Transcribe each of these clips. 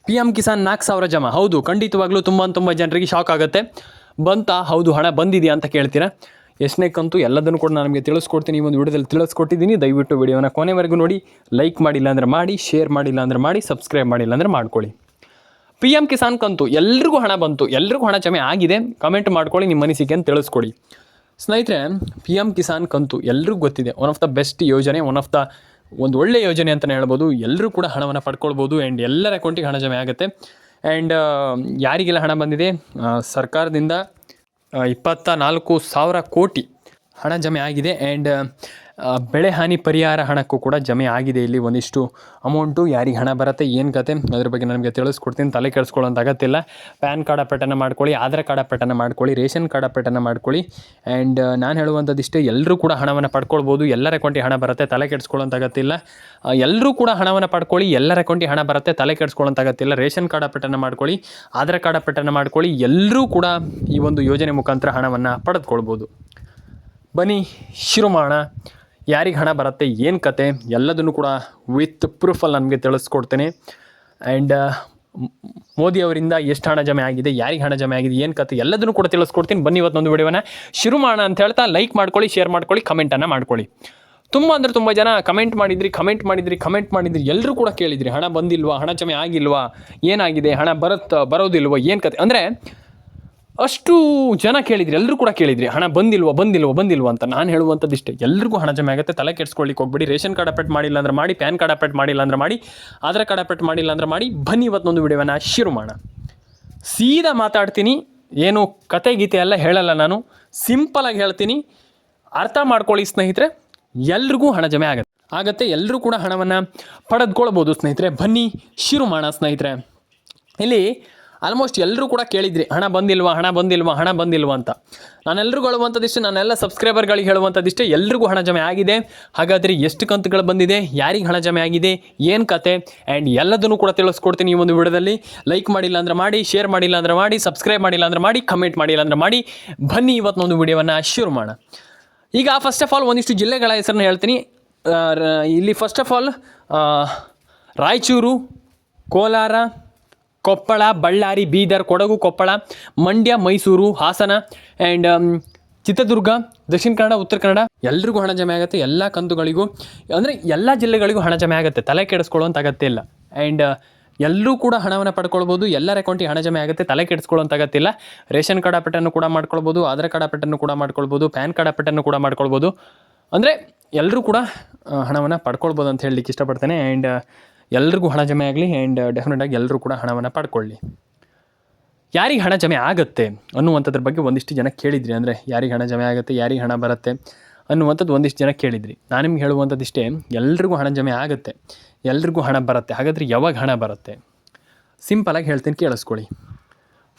P M Kisan 4,000 ಜಮಾ. ಹೌದು, ಖಂಡಿತವಾಗ್ಲೂ ತುಂಬ ಜನರಿಗೆ ಶಾಕ್ ಆಗುತ್ತೆ. ಬಂತಾ? ಹೌದು, ಹಣ ಬಂದಿದೆಯಾ ಅಂತ ಕೇಳ್ತೀರಾ. ಎಷ್ಟನೇ ಕಂತು ಎಲ್ಲದನ್ನು ಕೂಡ ನಾನು ನಿಮಗೆ ತಿಳಿಸ್ಕೊಡ್ತೀನಿ. ಈ ಒಂದು ವಿಡಿಯೋದಲ್ಲಿ ತಿಳಿಸ್ಕೊಟ್ಟಿದ್ದೀನಿ. ದಯವಿಟ್ಟು ವಿಡಿಯೋನ ಕೊನೆವರೆಗೂ ನೋಡಿ. ಲೈಕ್ ಮಾಡಿಲ್ಲ ಅಂದರೆ ಮಾಡಿ, ಶೇರ್ ಮಾಡಿಲ್ಲ ಅಂದರೆ ಮಾಡಿ, ಸಬ್ಸ್ಕ್ರೈಬ್ ಮಾಡಿಲ್ಲ ಅಂದರೆ ಮಾಡ್ಕೊಳ್ಳಿ. ಪಿ ಎಮ್ ಕಿಸಾನ್ ಕಂತು ಎಲ್ರಿಗೂ ಹಣ ಬಂತು, ಎಲ್ರಿಗೂ ಹಣ ಜಮೆ ಆಗಿದೆ. ಕಮೆಂಟ್ ಮಾಡ್ಕೊಳ್ಳಿ, ನಿಮ್ಮ ಅನಿಸಿಕೆ ಅಂತ ತಿಳಿಸ್ಕೊಡಿ. ಸ್ನೇಹಿತರೆ, ಪಿ ಎಮ್ ಕಿಸಾನ್ ಕಂತು ಎಲ್ರಿಗೂ ಗೊತ್ತಿದೆ. ಒನ್ ಆಫ್ ದ ಬೆಸ್ಟ್ ಯೋಜನೆ, ಒಂದು ಒಳ್ಳೆಯ ಯೋಜನೆ ಅಂತಲೇ ಹೇಳ್ಬೋದು. ಎಲ್ಲರೂ ಕೂಡ ಹಣವನ್ನು ಪಡ್ಕೊಳ್ಬೋದು ಆ್ಯಂಡ್ ಎಲ್ಲರ ಅಕೌಂಟಿಗೆ ಹಣ ಜಮೆ ಆಗುತ್ತೆ. ಆ್ಯಂಡ್ ಯಾರಿಗೆಲ್ಲ ಹಣ ಬಂದಿದೆ, ಸರ್ಕಾರದಿಂದ 24,000 ಕೋಟಿ ಹಣ ಜಮೆ ಆಗಿದೆ. ಆ್ಯಂಡ್ ಬೆಳೆ ಹಾನಿ ಪರಿಹಾರ ಹಣಕ್ಕೂ ಕೂಡ ಜಮೆ ಆಗಿದೆ. ಇಲ್ಲಿ ಒಂದಿಷ್ಟು ಅಮೌಂಟು ಯಾರಿಗೆ ಹಣ ಬರುತ್ತೆ, ಏನು ಕತೆ, ಅದ್ರ ಬಗ್ಗೆ ನನಗೆ ತಿಳಿಸ್ಕೊಡ್ತೀನಿ. ತಲೆ ಕೆಡಿಸ್ಕೊಳ್ಳೋಂಥ ಅಗತ್ಯವಿಲ್ಲ. ಪ್ಯಾನ್ ಕಾರ್ಡ್ ಅಪ್ಡೇಟನ್ನು ಮಾಡ್ಕೊಳ್ಳಿ, ಆಧಾರ್ ಕಾರ್ಡ್ ಅಪ್ಡೇಟನ್ನು ಮಾಡ್ಕೊಳ್ಳಿ, ರೇಷನ್ ಕಾರ್ಡ್ ಅಪ್ಡೇಟನ್ನು ಮಾಡ್ಕೊಳ್ಳಿ. ಆ್ಯಂಡ್ ನಾನು ಹೇಳುವಂಥದ್ದಿಷ್ಟೇ, ಎಲ್ಲರೂ ಕೂಡ ಹಣವನ್ನು ಪಡ್ಕೊಳ್ಬೋದು. ಎಲ್ಲರ ಅಕೌಂಟಿಗೆ ಹಣ ಬರುತ್ತೆ, ತಲೆ ಕೆಡಿಸ್ಕೊಳ್ಳೋಂಥ ಅಗತ್ಯವಿಲ್ಲ. ಎಲ್ಲರೂ ಕೂಡ ಹಣವನ್ನು ಪಡ್ಕೊಳ್ಳಿ, ಎಲ್ಲರ ಅಕೌಂಟಿಗೆ ಹಣ ಬರುತ್ತೆ, ತಲೆ ಕೆಡಿಸ್ಕೊಳ್ಳೋಂಥ ಅಗತ್ಯವಿಲ್ಲ. ರೇಷನ್ ಕಾರ್ಡ್ ಅಪ್ಡೇಟನ್ನು ಮಾಡ್ಕೊಳ್ಳಿ, ಆಧಾರ್ ಕಾರ್ಡ್ ಅಪ್ಡೇಟನ್ನು ಮಾಡ್ಕೊಳ್ಳಿ. ಎಲ್ಲರೂ ಕೂಡ ಈ ಒಂದು ಯೋಜನೆ ಮುಖಾಂತರ ಹಣವನ್ನು ಪಡೆದುಕೊಳ್ಬೋದು. ಬನ್ನಿ ಶುರು ಮಾಡೋಣ. ಯಾರಿಗೆ ಹಣ ಬರುತ್ತೆ, ಏನು ಕತೆ, ಎಲ್ಲದನ್ನು ಕೂಡ ವಿತ್ ಪ್ರೂಫಲ್ಲಿ ನನಗೆ ತಿಳಿಸ್ಕೊಡ್ತೇನೆ. ಆ್ಯಂಡ್ ಮೋದಿ ಅವರಿಂದ ಎಷ್ಟು ಹಣ ಜಮೆ ಆಗಿದೆ, ಯಾರಿಗೆ ಹಣ ಜಮೆ ಆಗಿದೆ, ಏನು ಕತೆ, ಎಲ್ಲದನ್ನು ಕೂಡ ತಿಳಿಸ್ಕೊಡ್ತೀನಿ. ಬನ್ನಿ ಇವತ್ತೊಂದು ವಿಡಿಯೋನ ಶುರು ಮಾಡೋಣ ಅಂತ ಹೇಳ್ತಾ ಲೈಕ್ ಮಾಡ್ಕೊಳ್ಳಿ, ಶೇರ್ ಮಾಡ್ಕೊಳ್ಳಿ, ಕಮೆಂಟನ್ನು ಮಾಡ್ಕೊಳ್ಳಿ. ತುಂಬ ಜನ ಕಮೆಂಟ್ ಮಾಡಿದ್ರಿ. ಎಲ್ಲರೂ ಕೂಡ ಕೇಳಿದ್ರಿ, ಹಣ ಬಂದಿಲ್ವಾ, ಹಣ ಜಮೆ ಆಗಿಲ್ವಾ, ಏನಾಗಿದೆ, ಹಣ ಬರೋದಿಲ್ವ, ಏನು ಕತೆ, ಅಂದರೆ ಅಷ್ಟು ಜನ ಕೇಳಿದ್ರಿ. ಎಲ್ಲರೂ ಕೂಡ ಕೇಳಿದ್ರಿ, ಹಣ ಬಂದಿಲ್ವ ಅಂತ. ನಾನು ಹೇಳುವಂಥದ್ದು ಇಷ್ಟೇ, ಎಲ್ರಿಗೂ ಹಣ ಜಮೆ ಆಗುತ್ತೆ. ತಲೆ ಕೆಡಿಸ್ಕೊಳ್ಳಿಕ್ಕೆ ಹೋಗ್ಬಿಡಿ. ರೇಷನ್ ಕಾರ್ಡ್ ಅಪ್ಡೇಟ್ ಮಾಡಿಲ್ಲ ಅಂದರೆ ಮಾಡಿ, ಪ್ಯಾನ್ ಕಾರ್ಡ್ ಅಪ್ಡೇಟ್ ಮಾಡಿಲ್ಲ ಅಂದರೆ ಮಾಡಿ, ಆಧಾರ್ ಕಾರ್ಡ್ ಅಪ್ಡೇಟ್ ಮಾಡಿಲ್ಲ ಅಂದರೆ ಮಾಡಿ. ಬನ್ನಿ ಇವತ್ತೊಂದು ವಿಡಿಯೋನ ಶುರು ಮಾಡೋಣ. ಸೀದಾ ಮಾತಾಡ್ತೀನಿ, ಏನು ಕತೆ ಗೀತೆ ಎಲ್ಲ ಹೇಳಲ್ಲ. ನಾನು ಸಿಂಪಲಾಗಿ ಹೇಳ್ತೀನಿ, ಅರ್ಥ ಮಾಡ್ಕೊಳ್ಳಿ ಸ್ನೇಹಿತರೆ. ಎಲ್ರಿಗೂ ಹಣ ಜಮೆ ಆಗುತ್ತೆ, ಎಲ್ಲರೂ ಕೂಡ ಹಣವನ್ನು ಪಡೆದುಕೊಳ್ಬೋದು ಸ್ನೇಹಿತರೆ. ಬನ್ನಿ ಶುರು ಮಾಡೋಣ ಸ್ನೇಹಿತರೆ. ಇಲ್ಲಿ ಆಲ್ಮೋಸ್ಟ್ ಎಲ್ಲರೂ ಕೂಡ ಕೇಳಿದ್ರಿ, ಹಣ ಬಂದಿಲ್ವಾ ಅಂತ. ನಾನೆಲ್ಲರಿಗೂ ಹೇಳುವಂಥದ್ದಿಷ್ಟೇ, ನಾನೆಲ್ಲ ಸಬ್ಸ್ಕ್ರೈಬರ್ಗಳಿಗೆ ಹೇಳುವಂಥದ್ದಿಷ್ಟೇ, ಎಲ್ರಿಗೂ ಹಣ ಜಮೆ ಆಗಿದೆ. ಹಾಗಾದರೆ ಎಷ್ಟು ಕಂತುಗಳು ಬಂದಿದೆ, ಯಾರಿಗೆ ಹಣ ಜಮೆ ಆಗಿದೆ, ಏನು ಕತೆ, ಆ್ಯಂಡ್ ಎಲ್ಲದನ್ನು ಕೂಡ ತಿಳಿಸ್ಕೊಡ್ತೀನಿ ಈ ಒಂದು ವಿಡಿಯೋದಲ್ಲಿ. ಲೈಕ್ ಮಾಡಿಲ್ಲ ಅಂದರೆ ಮಾಡಿ, ಶೇರ್ ಮಾಡಿಲ್ಲ ಅಂದರೆ ಮಾಡಿ, ಸಬ್ಸ್ಕ್ರೈಬ್ ಮಾಡಿಲ್ಲ ಅಂದರೆ ಮಾಡಿ, ಕಮೆಂಟ್ ಮಾಡಿಲ್ಲ ಅಂದರೆ ಮಾಡಿ. ಬನ್ನಿ ಇವತ್ತೊಂದು ವಿಡಿಯೋವನ್ನು ಶುರು ಮಾಡೋಣ. ಈಗ ಫಸ್ಟ್ ಆಫ್ ಆಲ್ ಒಂದಿಷ್ಟು ಜಿಲ್ಲೆಗಳ ಹೆಸರನ್ನು ಹೇಳ್ತೀನಿ. ಇಲ್ಲಿ first of all Raichur, Kolar, Koppal, Ballari, Bidar, Kodagu, Koppal, Mandya, Mysuru, Hassan and Chitradurga, Dakshina Kannada, Uttara Kannada. ಎಲ್ರಿಗೂ ಹಣ ಜಮೆ ಆಗುತ್ತೆ. ಎಲ್ಲ ಕಂತುಗಳಿಗೂ, ಅಂದರೆ ಎಲ್ಲ ಜಿಲ್ಲೆಗಳಿಗೂ ಹಣ ಜಮೆ ಆಗುತ್ತೆ. ತಲೆ ಕೆಡಿಸ್ಕೊಳ್ಳೋಂಥ ಅಗತ್ಯ ಇಲ್ಲ. ಆ್ಯಂಡ್ ಎಲ್ಲರೂ ಕೂಡ ಹಣವನ್ನು ಪಡ್ಕೊಳ್ಬೋದು. ಎಲ್ಲರ ಅಕೌಂಟಿಗೆ ಹಣ ಜಮೆ ಆಗುತ್ತೆ, ತಲೆ ಕೆಡಿಸ್ಕೊಳ್ಳೋಂಥ ಅಗತ್ಯ ಇಲ್ಲ. ರೇಷನ್ ಕಾರ್ಡ್ ಅಪ್ಡೇಟನ್ನು ಕೂಡ ಮಾಡ್ಕೊಳ್ಬೋದು, ಆಧಾರ್ ಕಾರ್ಡ್ ಅಪ್ಡೇಟನ್ನು ಕೂಡ ಮಾಡ್ಕೊಳ್ಬೋದು, ಪ್ಯಾನ್ ಕಾರ್ಡ್ ಅಪ್ಡೇಟನ್ನು ಕೂಡ ಮಾಡ್ಕೊಳ್ಬೋದು. ಅಂದರೆ ಎಲ್ಲರೂ ಕೂಡ ಹಣವನ್ನು ಪಡ್ಕೊಳ್ಬೋದು ಅಂತ ಹೇಳಲಿಕ್ಕೆ ಇಷ್ಟಪಡ್ತೇನೆ. ಆ್ಯಂಡ್ ಎಲ್ರಿಗೂ ಹಣ ಜಮೆ ಆಗಲಿ. ಆ್ಯಂಡ್ ಡೆಫಿನೆಟಾಗಿ ಎಲ್ಲರೂ ಕೂಡ ಹಣವನ್ನು ಪಡ್ಕೊಳ್ಳಿ. ಯಾರಿಗೆ ಹಣ ಜಮೆ ಆಗುತ್ತೆ ಅನ್ನುವಂಥದ್ರ ಬಗ್ಗೆ ಒಂದಿಷ್ಟು ಜನ ಕೇಳಿದ್ರಿ. ಅಂದರೆ ಯಾರಿಗೆ ಹಣ ಜಮೆ ಆಗುತ್ತೆ, ಯಾರಿಗೆ ಹಣ ಬರುತ್ತೆ ಅನ್ನುವಂಥದ್ದು ಒಂದಿಷ್ಟು ಜನ ಕೇಳಿದ್ರಿ. ನಾನು ನಿಮ್ಗೆ ಹೇಳುವಂಥದ್ದಿಷ್ಟೇ, ಎಲ್ರಿಗೂ ಹಣ ಜಮೆ ಆಗುತ್ತೆ, ಎಲ್ರಿಗೂ ಹಣ ಬರುತ್ತೆ. ಹಾಗಾದರೆ ಯಾವಾಗ ಹಣ ಬರುತ್ತೆ, ಸಿಂಪಲಾಗಿ ಹೇಳ್ತೀನಿ, ಕೇಳಿಸ್ಕೊಳ್ಳಿ.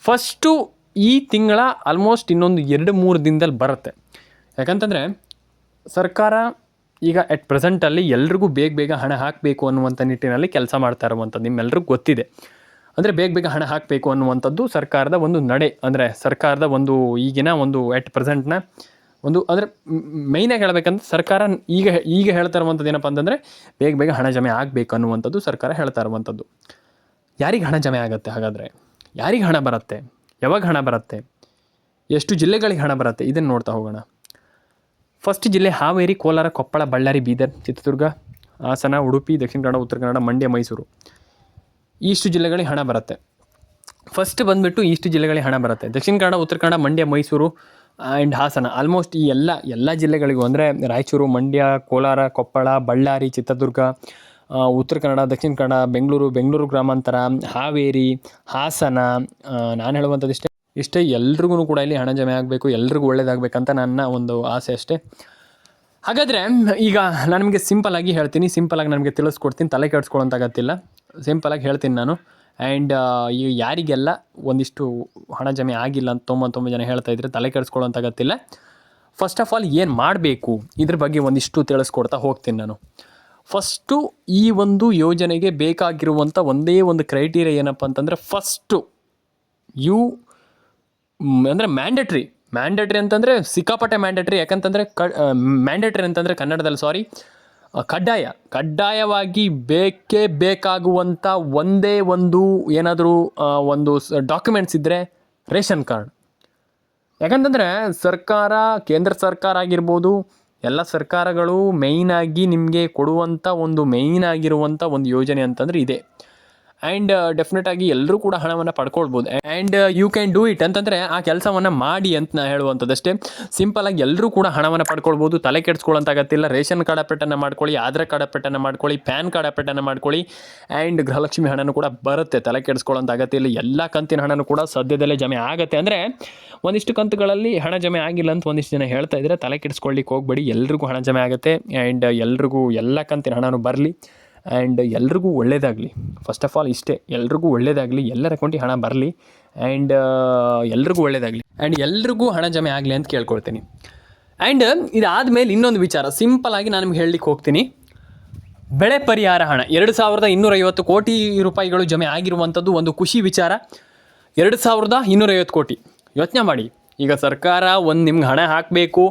ಫಸ್ಟು ಈ ತಿಂಗಳ ಆಲ್ಮೋಸ್ಟ್ ಇನ್ನೊಂದು 2-3 ದಿನದಲ್ಲಿ ಬರುತ್ತೆ. ಯಾಕಂತಂದರೆ ಸರ್ಕಾರ ಈಗ ಎಟ್ ಪ್ರೆಸೆಂಟಲ್ಲಿ ಎಲ್ರಿಗೂ ಬೇಗ ಹಣ ಹಾಕಬೇಕು ಅನ್ನುವಂಥ ನಿಟ್ಟಿನಲ್ಲಿ ಕೆಲಸ ಮಾಡ್ತಾ ಇರುವಂಥದ್ದು ನಿಮ್ಮೆಲ್ರಿಗೂ ಗೊತ್ತಿದೆ. ಅಂದರೆ ಬೇಗ ಹಣ ಹಾಕಬೇಕು ಅನ್ನುವಂಥದ್ದು ಸರ್ಕಾರದ ಒಂದು ನಡೆ. ಅಂದರೆ ಸರ್ಕಾರದ ಒಂದು ಈಗಿನ ಒಂದು ಎಟ್ ಪ್ರೆಸೆಂಟ್ನ ಒಂದು, ಅಂದರೆ ಮೈನಾಗಿ ಹೇಳಬೇಕಂದ್ರೆ ಸರ್ಕಾರ ಈಗ ಹೇಳ್ತಾ ಇರುವಂಥದ್ದು ಏನಪ್ಪ ಅಂತಂದರೆ ಬೇಗ ಹಣ ಜಮೆ ಆಗಬೇಕು ಅನ್ನುವಂಥದ್ದು ಸರ್ಕಾರ ಹೇಳ್ತಾ ಇರುವಂಥದ್ದು. ಯಾರಿಗೆ ಹಣ ಜಮೆ ಆಗುತ್ತೆ, ಹಾಗಾದರೆ ಯಾರಿಗೆ ಹಣ ಬರುತ್ತೆ, ಯಾವಾಗ ಹಣ ಬರುತ್ತೆ, ಎಷ್ಟು ಜಿಲ್ಲೆಗಳಿಗೆ ಹಣ ಬರುತ್ತೆ, ಇದನ್ನು ನೋಡ್ತಾ ಹೋಗೋಣ. ಫಸ್ಟ್ ಜಿಲ್ಲೆ ಹಾವೇರಿ, ಕೋಲಾರ, ಕೊಪ್ಪಳ, ಬಳ್ಳಾರಿ, ಬೀದರ್, ಚಿತ್ರದುರ್ಗ, ಹಾಸನ, ಉಡುಪಿ, ದಕ್ಷಿಣ ಕನ್ನಡ, ಉತ್ತರ ಕನ್ನಡ, ಮಂಡ್ಯ, ಮೈಸೂರು. ಇಷ್ಟು ಜಿಲ್ಲೆಗಳಿಗೆ ಹಣ ಬರುತ್ತೆ. ಫಸ್ಟ್ ಬಂದುಬಿಟ್ಟು ಇಷ್ಟು ಜಿಲ್ಲೆಗಳಿಗೆ ಹಣ ಬರುತ್ತೆ. ದಕ್ಷಿಣ ಕನ್ನಡ, ಉತ್ತರ ಕನ್ನಡ, ಮಂಡ್ಯ, ಮೈಸೂರು ಆ್ಯಂಡ್ ಹಾಸನ. ಆಲ್ಮೋಸ್ಟ್ ಈ ಎಲ್ಲ ಜಿಲ್ಲೆಗಳಿಗೂ, ಅಂದರೆ ರಾಯಚೂರು, ಮಂಡ್ಯ, ಕೋಲಾರ, ಕೊಪ್ಪಳ, ಬಳ್ಳಾರಿ, ಚಿತ್ರದುರ್ಗ, ಉತ್ತರ ಕನ್ನಡ, ದಕ್ಷಿಣ ಕನ್ನಡ, ಬೆಂಗಳೂರು ಗ್ರಾಮಾಂತರ, ಹಾವೇರಿ, ಹಾಸನ. ನಾನು ಹೇಳುವಂಥದ್ದು ಇಷ್ಟೇ, ಎಲ್ರಿಗೂ ಕೂಡ ಇಲ್ಲಿ ಹಣ ಜಮೆ ಆಗಬೇಕು, ಎಲ್ರಿಗೂ ಒಳ್ಳೇದಾಗಬೇಕಂತ ನನ್ನ ಒಂದು ಆಸೆ ಅಷ್ಟೇ. ಹಾಗಾದರೆ ಈಗ ನಾನು ನಿಮಗೆ ಸಿಂಪಲಾಗಿ ಹೇಳ್ತೀನಿ, ಸಿಂಪಲಾಗಿ ನನಗೆ ತಿಳಿಸ್ಕೊಡ್ತೀನಿ, ತಲೆ ಕೆಡಿಸ್ಕೊಳ್ಳೋಂಥ ಅಗತ್ಯಿಲ್ಲ. ಸಿಂಪಲಾಗಿ ಹೇಳ್ತೀನಿ ನಾನು. ಆ್ಯಂಡ್ ಈ ಯಾರಿಗೆಲ್ಲ ಒಂದಿಷ್ಟು ಹಣ ಜಮೆ ಆಗಿಲ್ಲ ಅಂತ 99 ಜನ ಹೇಳ್ತಾ ಇದ್ರೆ ತಲೆ ಕೆಡಿಸ್ಕೊಳ್ಳೋಂಥ ಅಗತ್ಯಿಲ್ಲ. ಫಸ್ಟ್ ಆಫ್ ಆಲ್ ಏನು ಮಾಡಬೇಕು ಇದ್ರ ಬಗ್ಗೆ ಒಂದಿಷ್ಟು ತಿಳಿಸ್ಕೊಡ್ತಾ ಹೋಗ್ತೀನಿ ನಾನು. ಫಸ್ಟು ಈ ಒಂದು ಯೋಜನೆಗೆ ಬೇಕಾಗಿರುವಂಥ ಒಂದೇ ಒಂದು ಕ್ರೈಟೀರಿಯಾ ಏನಪ್ಪ ಅಂತಂದರೆ, ಫಸ್ಟು ಅಂದರೆ ಮ್ಯಾಂಡೇಟ್ರಿ ಅಂತಂದರೆ ಸಿಕ್ಕಾಪಟ್ಟೆ ಮ್ಯಾಂಡೇಟ್ರಿ. ಯಾಕಂತಂದರೆ ಮ್ಯಾಂಡೇಟ್ರಿ ಅಂತಂದರೆ ಕನ್ನಡದಲ್ಲಿ ಕಡ್ಡಾಯವಾಗಿ ಬೇಕೇ ಬೇಕಾಗುವಂಥ ಒಂದೇ ಒಂದು ಏನಾದರೂ ಒಂದು ಡಾಕ್ಯುಮೆಂಟ್ಸ್ ಇದ್ದರೆ ರೇಷನ್ ಕಾರ್ಡ್. ಯಾಕಂತಂದರೆ ಸರ್ಕಾರ, ಕೇಂದ್ರ ಸರ್ಕಾರ ಆಗಿರ್ಬೋದು, ಎಲ್ಲ ಸರ್ಕಾರಗಳು ಮೇಯ್ನಾಗಿ ನಿಮಗೆ ಕೊಡುವಂಥ ಒಂದು ಮೇಯ್ನ್ ಆಗಿರುವಂಥ ಒಂದು ಯೋಜನೆ ಅಂತಂದರೆ ಇದೆ. ಆ್ಯಂಡ್ ಡೆಫಿನೆಟಾಗಿ ಎಲ್ಲರೂ ಕೂಡ ಹಣವನ್ನು ಪಡ್ಕೊಳ್ಬೋದು. And you can do it ಅಂತಂದರೆ ಆ ಕೆಲಸವನ್ನು ಮಾಡಿ ಅಂತ ನಾನು ಹೇಳುವಂಥದ್ದಷ್ಟೇ. ಸಿಂಪಲಾಗಿ ಎಲ್ಲರೂ ಕೂಡ ಹಣವನ್ನು ಪಡ್ಕೊಳ್ಬೋದು, ತಲೆ ಕೆಡಿಸ್ಕೊಳ್ಳೋಂಥ ಅಗತ್ಯ. ರೇಷನ್ ಕಾರ್ಡ್ ಅಪ್ಡೇಟನ್ನು ಮಾಡ್ಕೊಳ್ಳಿ, ಆಧಾರ್ ಕಾರ್ಡ್ ಅಪ್ಡೇಟನ್ನು ಮಾಡ್ಕೊಳ್ಳಿ, ಪ್ಯಾನ್ ಕಾರ್ಡ್ ಅಪ್ಡೇಟನ್ನು ಮಾಡ್ಕೊಳ್ಳಿ. ಆ್ಯಂಡ್ ಗೃಹಲಕ್ಷ್ಮಿ ಹಣನೂ ಕೂಡ ಬರುತ್ತೆ, ತಲೆ ಕೆಡಿಸ್ಕೊಳ್ಳೋಂಥ ಅಗತ್ಯ ಇಲ್ಲ. ಎಲ್ಲ ಕಂತಿನ ಹಣನೂ ಕೂಡ ಸದ್ಯದಲ್ಲೇ ಜಮೆ ಆಗುತ್ತೆ. ಅಂದರೆ ಒಂದಿಷ್ಟು ಕಂತುಗಳಲ್ಲಿ ಹಣ ಜಮೆ ಆಗಿಲ್ಲ ಅಂತ ಒಂದಿಷ್ಟು ಜನ ಹೇಳ್ತಾ ಇದ್ದಾರೆ. ತಲೆ ಕೆಡಿಸ್ಕೊಳ್ಳಿಕ್ಕೆ ಹೋಗಬೇಡಿ, ಎಲ್ರಿಗೂ ಹಣ ಜಮೆ ಆಗುತ್ತೆ. ಆ್ಯಂಡ್ ಎಲ್ರಿಗೂ ಎಲ್ಲ ಕಂತಿನ ಹಣನೂ ಬರಲಿ. ಆ್ಯಂಡ್ ಎಲ್ರಿಗೂ ಒಳ್ಳೆಯದಾಗಲಿ. ಫಸ್ಟ್ ಆಫ್ ಆಲ್ ಇಷ್ಟೇ, ಎಲ್ರಿಗೂ ಒಳ್ಳೆಯದಾಗಲಿ, ಎಲ್ಲರ ಅಕೌಂಟಿಗೆ ಹಣ ಬರಲಿ. ಆ್ಯಂಡ್ ಎಲ್ರಿಗೂ ಒಳ್ಳೆಯದಾಗಲಿ, ಆ್ಯಂಡ್ ಎಲ್ರಿಗೂ ಹಣ ಜಮೆ ಆಗಲಿ ಅಂತ ಕೇಳ್ಕೊಳ್ತೀನಿ. ಆ್ಯಂಡ್ ಇದಾದಮೇಲೆ ಇನ್ನೊಂದು ವಿಚಾರ ಸಿಂಪಲಾಗಿ ನಾನು ನಿಮ್ಗೆ ಹೇಳಲಿಕ್ಕೆ ಹೋಗ್ತೀನಿ. ಬೆಳೆ ಪರಿಹಾರ ಹಣ 2250 ಕೋಟಿ ರೂಪಾಯಿಗಳು ಜಮೆ ಆಗಿರುವಂಥದ್ದು ಒಂದು ಖುಷಿ ವಿಚಾರ. 2250 ಕೋಟಿ ಯೋಚನೆ ಮಾಡಿ. ಈಗ ಸರ್ಕಾರ ಒಂದು ನಿಮ್ಗೆ ಹಣ ಹಾಕಬೇಕು,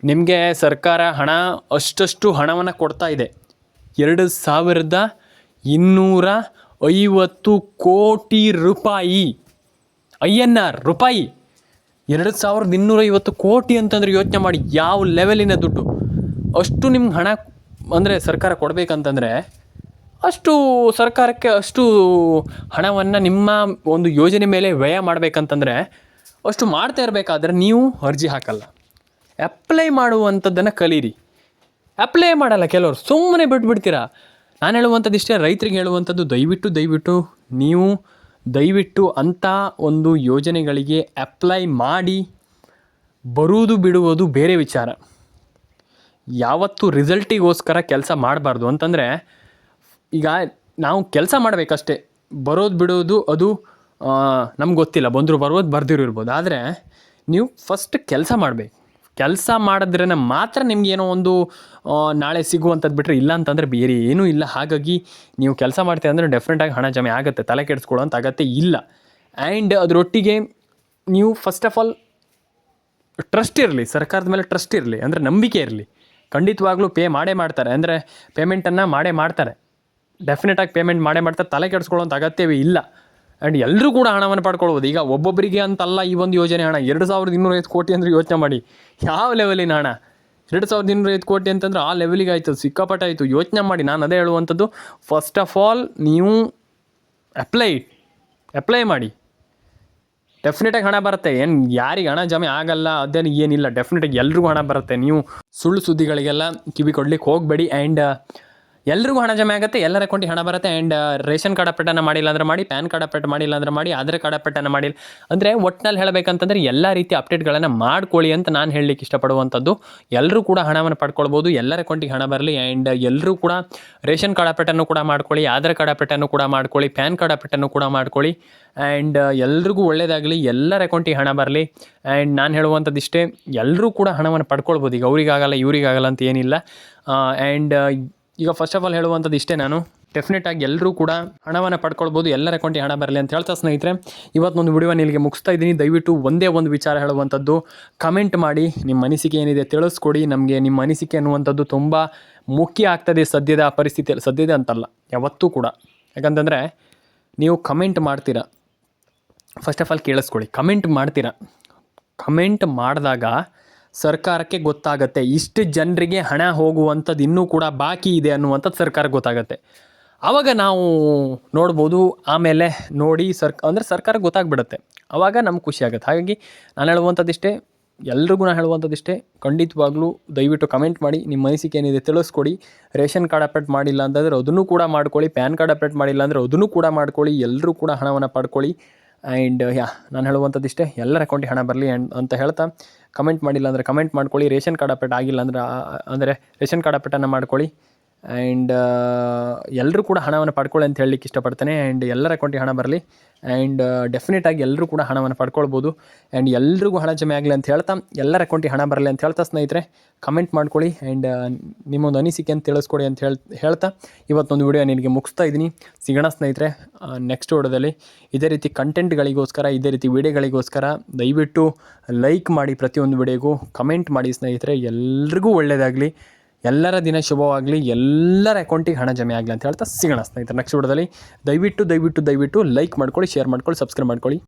ನಿಮಗೆ ಸರ್ಕಾರ ಹಣ ಅಷ್ಟು ಹಣವನ್ನು ಕೊಡ್ತಾ ಇದೆ. 2250 ಕೋಟಿ ರೂಪಾಯಿ, INR ರೂಪಾಯಿ. 2250 ಕೋಟಿ ಅಂತಂದರೆ ಯೋಚನೆ ಮಾಡಿ ಯಾವ ಲೆವೆಲಿನ ದುಡ್ಡು. ಅಷ್ಟು ನಿಮ್ಗೆ ಹಣ ಅಂದರೆ ಸರ್ಕಾರ ಕೊಡಬೇಕಂತಂದರೆ ಅಷ್ಟು ಸರ್ಕಾರಕ್ಕೆ ಅಷ್ಟು ಹಣವನ್ನು ನಿಮ್ಮ ಒಂದು ಯೋಜನೆ ಮೇಲೆ ವ್ಯಯ ಮಾಡಬೇಕಂತಂದರೆ ಅಷ್ಟು ಮಾಡ್ತಾ ಇರಬೇಕಾದ್ರೆ ನೀವು ಅರ್ಜಿ ಹಾಕಲ್ಲ, ಅಪ್ಲೈ ಮಾಡುವಂಥದ್ದನ್ನು ಕಲೀರಿ. ಅಪ್ಲೈ ಮಾಡಲ್ಲ ಕೆಲವರು, ಸುಮ್ಮನೆ ಬಿಟ್ಬಿಡ್ತೀರಾ. ನಾನು ಹೇಳುವಂಥದ್ದು ಇಷ್ಟೇ, ರೈತರಿಗೆ ಹೇಳುವಂಥದ್ದು ದಯವಿಟ್ಟು ನೀವು ಅಂಥ ಒಂದು ಯೋಜನೆಗಳಿಗೆ ಅಪ್ಲೈ ಮಾಡಿ. ಬರುವುದು ಬಿಡುವುದು ಬೇರೆ ವಿಚಾರ. ಯಾವತ್ತೂ ರಿಸಲ್ಟಿಗೋಸ್ಕರ ಕೆಲಸ ಮಾಡಬಾರ್ದು. ಅಂತಂದರೆ ಈಗ ನಾವು ಕೆಲಸ ಮಾಡಬೇಕಷ್ಟೇ, ಬರೋದು ಬಿಡೋದು ಅದು ನಮ್ಗೆ ಗೊತ್ತಿಲ್ಲ, ಬಂದರೂ ಬರ್ಬೋದು, ಬರ್ದಿರೋ ಇರ್ಬೋದು. ಆದರೆ ನೀವು ಫಸ್ಟ್ ಕೆಲಸ ಮಾಡಬೇಕು. ಕೆಲಸ ಮಾಡಿದ್ರೇ ಮಾತ್ರ ನಿಮಗೇನೋ ಒಂದು ನಾಳೆ ಸಿಗುವಂಥದ್ದು ಬಿಟ್ಟರೆ ಇಲ್ಲ ಅಂತಂದರೆ ಬೇರೆ ಏನೂ ಇಲ್ಲ. ಹಾಗಾಗಿ ನೀವು ಕೆಲಸ ಮಾಡ್ತೀವಿ ಅಂದರೆ ಡೆಫಿನೆಟಾಗಿ ಹಣ ಜಮೆ ಆಗುತ್ತೆ, ತಲೆ ಕೆಡಿಸ್ಕೊಳ್ಳೋಂಥ ಅಗತ್ಯ ಇಲ್ಲ. ಆ್ಯಂಡ್ ಅದರೊಟ್ಟಿಗೆ ನೀವು ಫಸ್ಟ್ ಆಫ್ ಆಲ್ ಟ್ರಸ್ಟ್ ಇರಲಿ, ಸರ್ಕಾರದ ಮೇಲೆ ಟ್ರಸ್ಟ್ ಇರಲಿ, ಅಂದರೆ ನಂಬಿಕೆ ಇರಲಿ. ಖಂಡಿತವಾಗ್ಲೂ ಪೇ ಮಾಡೇ ಮಾಡ್ತಾರೆ, ಅಂದರೆ ಪೇಮೆಂಟನ್ನು ಮಾಡೇ ಮಾಡ್ತಾರೆ, ಡೆಫಿನೆಟಾಗಿ ಪೇಮೆಂಟ್ ಮಾಡೇ ಮಾಡ್ತಾರೆ, ತಲೆ ಕೆಡಿಸ್ಕೊಳ್ಳೋಂಥ ಅಗತ್ಯವೇ ಇಲ್ಲ. ಆ್ಯಂಡ್ ಎಲ್ಲರೂ ಕೂಡ ಹಣವನ್ನು ಪಡ್ಕೊಳ್ಬೋದು. ಈಗ ಒಬ್ಬೊಬ್ಬರಿಗೆ ಅಂತಲ್ಲ ಈ ಒಂದು ಯೋಜನೆ ಹಣ. 2250 ಕೋಟಿ ಅಂದರೆ ಯೋಚನೆ ಮಾಡಿ ಯಾವ ಲೆವೆಲಿನ ಹಣ. 2250 ಕೋಟಿ ಅಂತಂದ್ರೆ ಆ ಲೆವೆಲಿಗೆ ಆಯಿತು, ಸಿಕ್ಕಾಪಟ್ಟೆ ಆಯಿತು. ಯೋಚನೆ ಮಾಡಿ. ನಾನು ಅದೇ ಹೇಳುವಂಥದ್ದು, ಫಸ್ಟ್ ಆಫ್ ಆಲ್ ನೀವು ಅಪ್ಲೈ ಮಾಡಿ. ಡೆಫಿನೆಟಾಗಿ ಹಣ ಬರುತ್ತೆ. ಏನು ಯಾರಿಗೆ ಹಣ ಜಮೆ ಆಗಲ್ಲ ಅದೇನು ಏನಿಲ್ಲ, ಡೆಫಿನೆಟಾಗಿ ಎಲ್ರಿಗೂ ಹಣ ಬರುತ್ತೆ. ನೀವು ಸುಳ್ಳು ಸುದ್ದಿಗಳಿಗೆಲ್ಲ ಕಿವಿ ಕೊಡ್ಲಿಕ್ಕೆ ಹೋಗಬೇಡಿ. ಆ್ಯಂಡ್ ಎಲ್ರಿಗೂ ಹಣ ಜಮೆ ಆಗುತ್ತೆ, ಎಲ್ಲರ ಅಕೌಂಟಿಗೆ ಹಣ ಬರುತ್ತೆ. ಆ್ಯಂಡ್ ರೇಷನ್ ಕಾರ್ಡ್ ಅಪ್ಡೇಟನ್ನು ಮಾಡಿಲ್ಲ ಅಂದರೆ ಮಾಡಿ, ಪ್ಯಾನ್ ಕಾರ್ಡ್ ಅಪ್ಡೇಟ್ ಮಾಡಿಲ್ಲ ಅಂದರೆ ಮಾಡಿ, ಆಧಾರ್ ಕಾರ್ಡ್ ಅಪ್ಡೇಟನ್ನು ಮಾಡಿಲ್ಲ ಅಂದರೆ ಒಟ್ಟಿನಲ್ಲಿ ಹೇಳಬೇಕಂತಂದರೆ ಎಲ್ಲ ರೀತಿಯ ಅಪ್ಡೇಟ್ಗಳನ್ನು ಮಾಡ್ಕೊಳ್ಳಿ ಅಂತ ನಾನು ಹೇಳಲಿಕ್ಕೆ ಇಷ್ಟಪಡುವಂಥದ್ದು. ಎಲ್ಲರೂ ಕೂಡ ಹಣವನ್ನು ಪಡ್ಕೊಳ್ಬೋದು, ಎಲ್ಲರ ಅಕೌಂಟಿಗೆ ಹಣ ಬರಲಿ. ಆ್ಯಂಡ್ ಎಲ್ಲರೂ ಕೂಡ ರೇಷನ್ ಕಾರ್ಡ್ ಅಪ್ಡೇಟನ್ನು ಕೂಡ ಮಾಡ್ಕೊಳ್ಳಿ, ಆಧಾರ್ ಕಾರ್ಡ್ ಅಪ್ಡೇಟನ್ನು ಕೂಡ ಮಾಡ್ಕೊಳ್ಳಿ, ಪ್ಯಾನ್ ಕಾರ್ಡ್ ಅಪ್ಡೇಟನ್ನು ಕೂಡ ಮಾಡ್ಕೊಳ್ಳಿ. ಆ್ಯಂಡ್ ಎಲ್ರಿಗೂ ಒಳ್ಳೆಯದಾಗಲಿ, ಎಲ್ಲರ ಅಕೌಂಟಿಗೆ ಹಣ ಬರಲಿ. ಆ್ಯಂಡ್ ನಾನು ಹೇಳುವಂಥದ್ದು ಇಷ್ಟೇ, ಎಲ್ಲರೂ ಕೂಡ ಹಣವನ್ನು ಪಡ್ಕೊಳ್ಬೋದು. ಈಗ ಅವರಿಗಾಗಲ್ಲ ಇವರಿಗಾಗಲ್ಲ ಅಂತ ಏನಿಲ್ಲ. ಆ್ಯಂಡ್ ಈಗ ಫಸ್ಟ್ ಆಫ್ ಆಲ್ ಹೇಳುವಂಥದ್ದು ಇಷ್ಟೇ, ನಾನು ಡೆಫಿನೆಟಾಗಿ ಎಲ್ಲರೂ ಕೂಡ ಹಣವನ್ನು ಪಡ್ಕೊಳ್ಬೋದು, ಎಲ್ಲರ ಅಕೌಂಟಿಗೆ ಹಣ ಬರಲಿ ಅಂತ ಹೇಳ್ತಾ ಸ್ನೇಹಿತರೆ, ಇವತ್ತೊಂದು ವಿಡಿಯೋನ ಇಲ್ಲಿಗೆ ಮುಗಿಸ್ತಾ ಇದ್ದೀನಿ. ದಯವಿಟ್ಟು ಒಂದೇ ಒಂದು ವಿಚಾರ ಹೇಳುವಂಥದ್ದು, ಕಮೆಂಟ್ ಮಾಡಿ, ನಿಮ್ಮ ಅನಿಸಿಕೆ ಏನಿದೆ ತಿಳಿಸ್ಕೊಡಿ. ನಮಗೆ ನಿಮ್ಮ ಅನಿಸಿಕೆ ಅನ್ನುವಂಥದ್ದು ತುಂಬ ಮುಖ್ಯ ಆಗ್ತದೆ ಸದ್ಯದ ಪರಿಸ್ಥಿತಿಯಲ್ಲಿ. ಸದ್ಯದ ಅಂತಲ್ಲ, ಯಾವತ್ತೂ ಕೂಡ. ಯಾಕಂತಂದರೆ ನೀವು ಕಮೆಂಟ್ ಮಾಡ್ತೀರಾ, ಫಸ್ಟ್ ಆಫ್ ಆಲ್ ಕೇಳಿಸ್ಕೊಳ್ಳಿ. ಕಮೆಂಟ್ ಮಾಡ್ತೀರಾ, ಕಮೆಂಟ್ ಮಾಡಿದಾಗ ಸರ್ಕಾರಕ್ಕೆ ಗೊತ್ತಾಗುತ್ತೆ ಇಷ್ಟು ಜನರಿಗೆ ಹಣ ಹೋಗುವಂಥದ್ದು ಇನ್ನೂ ಕೂಡ ಬಾಕಿ ಇದೆ ಅನ್ನುವಂಥದ್ದು ಸರ್ಕಾರಕ್ಕೆ ಗೊತ್ತಾಗುತ್ತೆ. ಆವಾಗ ನಾವು ನೋಡ್ಬೋದು. ಆಮೇಲೆ ನೋಡಿ ಅಂದರೆ ಸರ್ಕಾರಕ್ಕೆ ಗೊತ್ತಾಗ್ಬಿಡುತ್ತೆ. ಆವಾಗ ನಮ್ಗೆ ಖುಷಿ ಆಗುತ್ತೆ. ಹಾಗಾಗಿ ನಾನು ಹೇಳುವಂಥದ್ದಿಷ್ಟೇ, ಎಲ್ರಿಗೂ ನಾನು ಹೇಳುವಂಥದ್ದಿಷ್ಟೇ, ಖಂಡಿತವಾಗ್ಲೂ ದಯವಿಟ್ಟು ಕಮೆಂಟ್ ಮಾಡಿ, ನಿಮ್ಮ ಅನಿಸಿಕೆ ಏನಿದೆ ತಿಳಿಸ್ಕೊಡಿ. ರೇಷನ್ ಕಾರ್ಡ್ ಅಪ್ಡೇಟ್ ಮಾಡಿಲ್ಲ ಅಂತಂದರೆ ಅದನ್ನು ಕೂಡ ಮಾಡ್ಕೊಳ್ಳಿ, ಪ್ಯಾನ್ ಕಾರ್ಡ್ ಅಪ್ಡೇಟ್ ಮಾಡಿಲ್ಲ ಅಂದರೆ ಅದನ್ನು ಕೂಡ ಮಾಡ್ಕೊಳ್ಳಿ. ಎಲ್ಲರೂ ಕೂಡ ಹಣವನ್ನು ಪಡ್ಕೊಳ್ಳಿ. ಆ್ಯಂಡ್ ನಾನು ಹೇಳುವಂಥದ್ದಿಷ್ಟೇ, ಎಲ್ಲರ ಅಕೌಂಟಿಗೆ ಹಣ ಬರಲಿ ಅಂತ ಹೇಳ್ತಾ, ಕಮೆಂಟ್ ಮಾಡಿಲ್ಲ ಅಂದರೆ ಕಮೆಂಟ್ ಮಾಡ್ಕೊಳ್ಳಿ. ರೇಷನ್ ಕಾರ್ಡ್ ಅಪ್ಡೇಟ್ ಆಗಿಲ್ಲ ಅಂದರೆ ರೇಷನ್ ಕಾರ್ಡ್ ಅಪ್ಡೇಟನ್ನು ಮಾಡ್ಕೊಳ್ಳಿ. ಆ್ಯಂಡ್ ಎಲ್ಲರೂ ಕೂಡ ಹಣವನ್ನು ಪಡ್ಕೊಳ್ಳಿ ಅಂತ ಹೇಳಲಿಕ್ಕೆ ಇಷ್ಟಪಡ್ತೇನೆ. ಆ್ಯಂಡ್ ಎಲ್ಲರ ಅಕೌಂಟಿಗೆ ಹಣ ಬರಲಿ. ಆ್ಯಂಡ್ ಡೆಫಿನೆಟಾಗಿ ಎಲ್ಲರೂ ಕೂಡ ಹಣವನ್ನು ಪಡ್ಕೊಳ್ಬೋದು. ಆ್ಯಂಡ್ ಎಲ್ರಿಗೂ ಹಣ ಜಮೆ ಆಗಲಿ ಅಂತ ಹೇಳ್ತಾ, ಎಲ್ಲರ ಅಕೌಂಟಿಗೆ ಹಣ ಬರಲಿ ಅಂತ ಹೇಳ್ತಾ ಸ್ನೇಹಿತರೆ, ಕಮೆಂಟ್ ಮಾಡ್ಕೊಳ್ಳಿ. ಆ್ಯಂಡ್ ನಿಮ್ಮೊಂದು ಅನಿಸಿಕೆ ಅಂತ ತಿಳಿಸ್ಕೊಡಿ ಅಂತ ಹೇಳ್ತಾ ಇವತ್ತೊಂದು ವಿಡಿಯೋ ನಿನಗೆ ಮುಗಿಸ್ತಾ ಇದ್ದೀನಿ. ಸಿಗೋಣ ಸ್ನೇಹಿತರೆ ನೆಕ್ಸ್ಟ್ ವಿಡಿಯೋದಲ್ಲಿ. ಇದೇ ರೀತಿ ಕಂಟೆಂಟ್ಗಳಿಗೋಸ್ಕರ, ಇದೇ ರೀತಿ ವಿಡಿಯೋಗಳಿಗೋಸ್ಕರ ದಯವಿಟ್ಟು ಲೈಕ್ ಮಾಡಿ, ಪ್ರತಿಯೊಂದು ವಿಡಿಯೋಗೂ ಕಮೆಂಟ್ ಮಾಡಿ ಸ್ನೇಹಿತರೆ. ಎಲ್ರಿಗೂ ಒಳ್ಳೆಯದಾಗಲಿ. ಎಲ್ಲರ ದಿನ ಶುಭವಾಗಲಿ, ಎಲ್ಲರ ಅಕೌಂಟಿಗೆ ಹಣ ಜಮೆ ಆಗಲಿ ಅಂತ ಹೇಳ್ತಾ ಸಿಗೋಣ ಸ್ನೇಹಿತರೆ ನೆಕ್ಸ್ಟ್ ವಿಡಿಯೋದಲ್ಲಿ. ದಯವಿಟ್ಟು ಲೈಕ್ ಮಾಡ್ಕೊಳ್ಳಿ, ಶೇರ್ ಮಾಡ್ಕೊಳ್ಳಿ, ಸಬ್ಸ್ಕ್ರೈಬ್ ಮಾಡ್ಕೊಳ್ಳಿ.